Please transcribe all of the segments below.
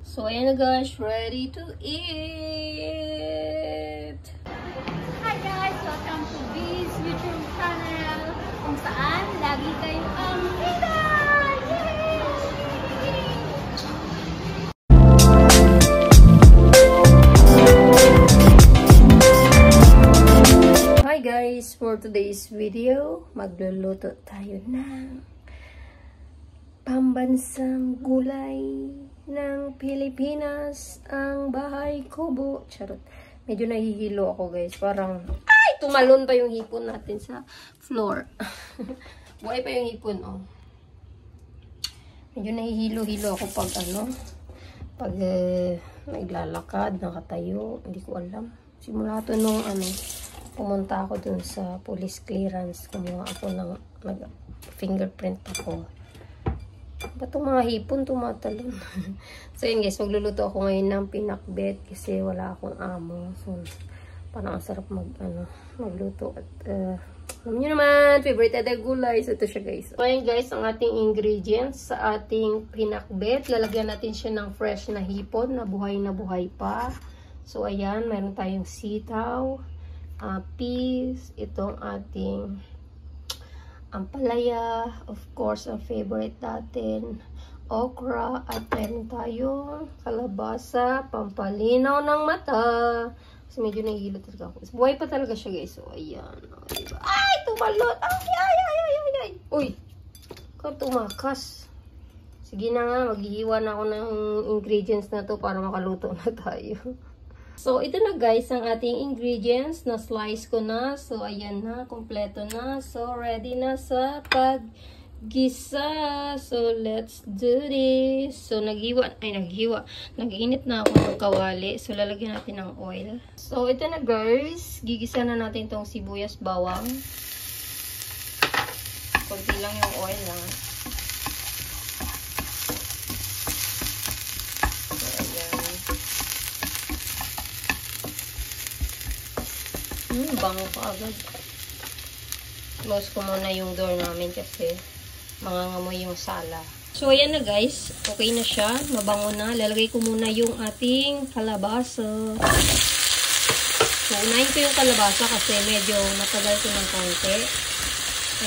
So, ayan na guys, ready to eat! Hi guys! Welcome to V's YouTube channel kung saan lagi kayong ang bida! Yay! Hi guys! For today's video, magluluto tayo ng pambansang gulay ng Pilipinas, ang bahay kubo. Charot. Medyo nahihilo ako guys. Parang, ay! Tumalon pa yung hipon natin sa floor. Buhay pa yung hipon, oh. Medyo nahihilo-hilo ako pag pag naglalakad, nakatayo. Hindi ko alam. Simula to nung pumunta ako dun sa police clearance. Kumuha ako ng fingerprint ako. Ba't itong mga hipon tumatalon? So yun guys, magluluto ako ngayon ng pinakbet kasi wala akong amo. So parang ang sarap magluto. At alam nyo naman, favorite na gulay. So ito siya guys. So yun guys, ang ating ingredients sa ating pinakbet. Lalagyan natin siya ng fresh na hipon na buhay pa. So ayan, meron tayong sitaw, peas, itong ating ampalaya, of course, ang favorite natin, okra, at meron tayong kalabasa, pampalinaw ng mata. Kasi medyo nahihilo talaga ako. Buhay pa talaga siya, guys. So, ayan. O, diba? Ay! Tumalot! Ay! Uy! Ikaw tumakas. Sige na nga, maghihiwa na ako ng ingredients na to para makaluto na tayo. So, ito na guys, ang ating ingredients. Na-slice ko na. So, ayan na. Kompleto na. So, ready na sa paggisa. So, let's do this. So, nag-init na ako ng kawali. So, lalagyan natin ng oil. So, ito na guys. Gigisa na natin tong sibuyas bawang. Kunti lang yung oil na. Bango pa agad. Close ko muna yung door namin kasi mangangamoy yung sala. So, ayan na guys. Okay na siya. Mabango na. Lalagay ko muna yung ating kalabasa. So, unahin ko yung kalabasa kasi medyo matagal ko ng konti.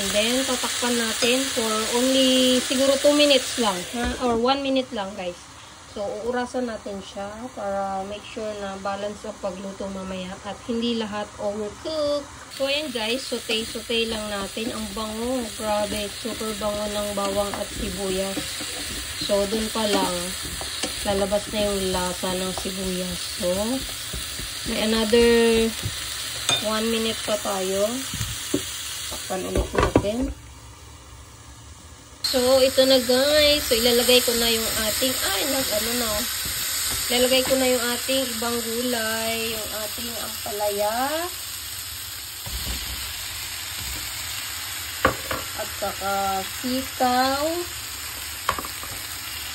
And then, tatakpan natin for only siguro 2 minutes lang. Or 1 minute lang guys. So, uurasan natin siya para make sure na balance ang pagluto mamaya at hindi lahat overcook. So, ayan guys, saute lang natin. Ang bango, grabe, super bango ng bawang at sibuyas. So, dun pa lang, lalabas na yung lasa ng sibuyas. So, may another 1 minute pa tayo. Takpan ulit natin. So, ito na guys. So, ilalagay ko na yung ating, ilalagay ko na yung ating ibang gulay, yung ating ampalaya, at saka sitaw,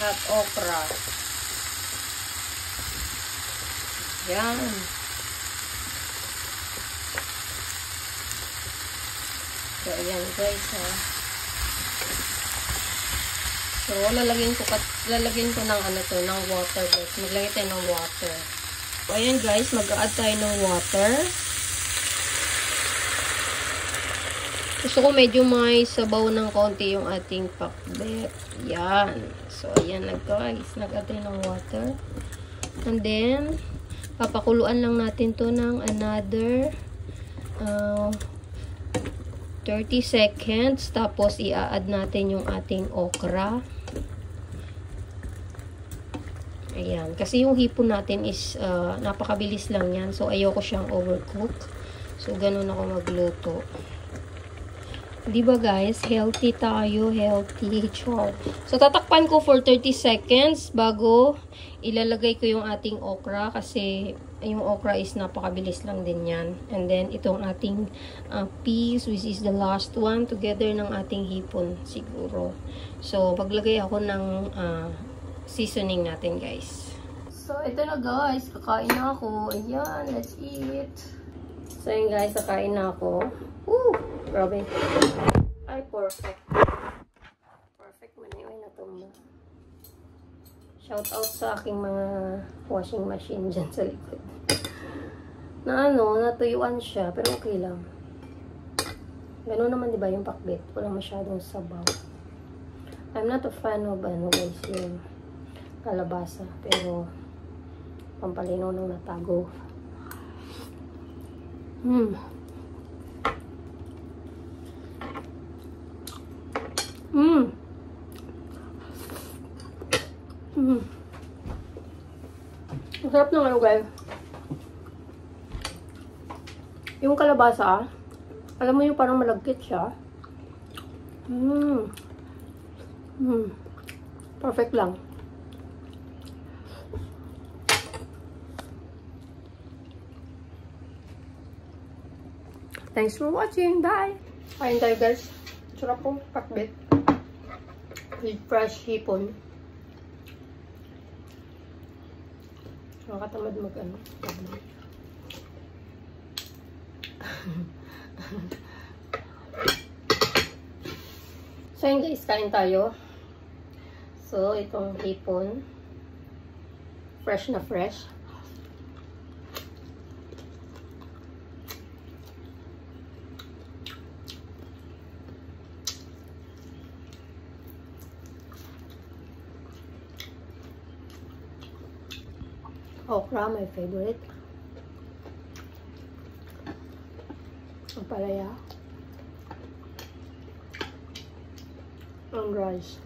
at okra. Yan. So, ayan guys ha. So, lalagyan ko ng ng water guys. Maglagay tayo ng water. So, ayan guys, mag-add tayo ng water. Gusto ko medyo may sabaw ng konti yung ating pakbet. Yan. So, ayan na guys. Nag-add tayo ng water. And then, papakuluan lang natin to ng another 30 seconds. Tapos, i-add natin yung ating okra. Ayan. Kasi yung hipon natin is napakabilis lang yan. So, ayoko siyang overcook. So, ganun ako magluto. Diba guys? Healthy tayo. Healthy. Char. So, tatakpan ko for 30 seconds bago ilalagay ko yung ating okra. Kasi yung okra is napakabilis lang din yan. And then, itong ating peas, which is the last one, together ng ating hipon siguro. So, paglagay ako ng seasoning natin guys. So, ito na guys. Kakain na ako. Ayan, let's eat. So, yun guys, kakain na ako. Woo! Grabe. Ay, perfect. Perfect. Maniway na ito mo. Shout out sa aking mga washing machine dyan sa likod. Na ano, natuyuan siya, pero okay lang. Ganun naman, di ba, yung pakbet. Wala masyadong sabaw. I'm not a fan of, ano guys, yung kalabasa. Pero, pampalinaw ng natago. Masarap ng ano guys. Yung kalabasa, alam mo yung parang malagkit siya. Perfect lang. Thanks for watching. Bye! Kain tayo guys. Sarap po, pakbet. With fresh hipon. Nakakatamad mag-ano. So yun guys, kain tayo. So, itong hipon. Fresh na fresh. Okra, my favorite. Ang palaya. Ang rice.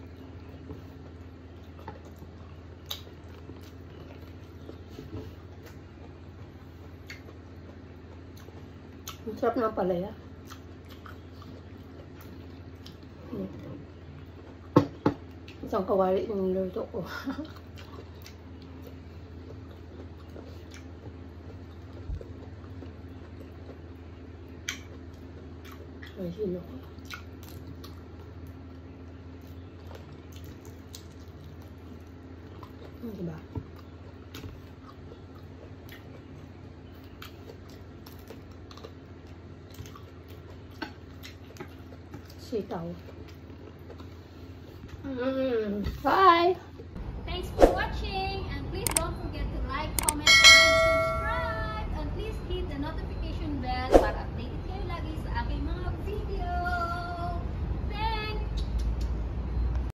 Ang sarap ng palaya. Isang kawali yung niluto ko. Ay, sino ko. Diba? Sitaw. Bye!